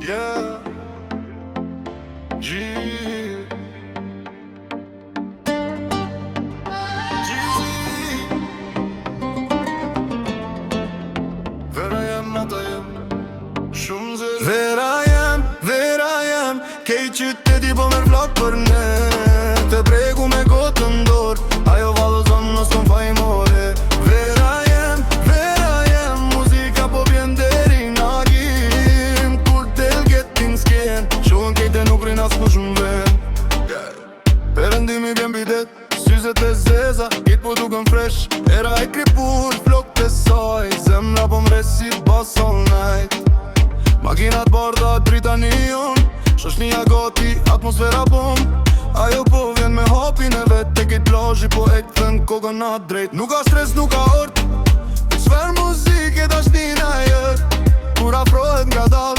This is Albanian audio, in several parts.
Yeah. G. Vera jem, nata jem, shumë zërë. Vera jem, kej qyteti po merr flok për ne. Të pregu me gotë ndor, ajo vallëzon në s'kom fajmore. Vera jem, muzika po vjen deri në agim. Kur del getin s'ken, shohën kejte nuk rin as më shumë ven. Perëndimi vjen bidet, syzet e zeza, kejt po duken fresh. Era e kripur, flok të saj, zemra po mres si bas all night. Makinat bardha, Britanion, shoshnia gati, atmosfera bom. Ajo po vjen me hapin e vet, te kejt plazhi po e këthen kokën na drejt. Nuk ka stres, nuk ka ort, sfer muzike dashtina jër. Kur afrohet nga dal,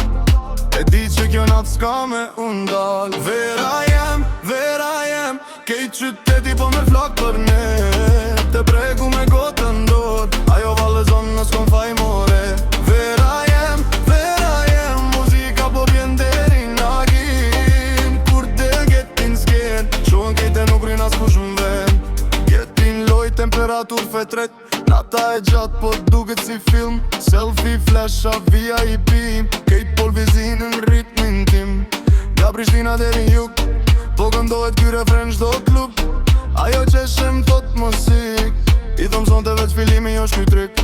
e di që kjo nat s'ka me undal. Vera jem, kejt qyteti po me flak për ne. Te pregu me gotë ndor, ajo vallëzon në s'kom fajmore. Vera jem, muzika po vjen deri në agim. Kur del getin s'ken, shohën kejte nuk rin as më shumë ven. Getin loj, temperatur fetret, nata e gjatë po duket si film. Selfie, flasha, VIP, kejt polvizin në ritmin tim. Nga Prishtina deri juk, po këndohet ky refren çdo klub. Ajo që shem thot muzik, i thom son të veç filimi jo shky trik.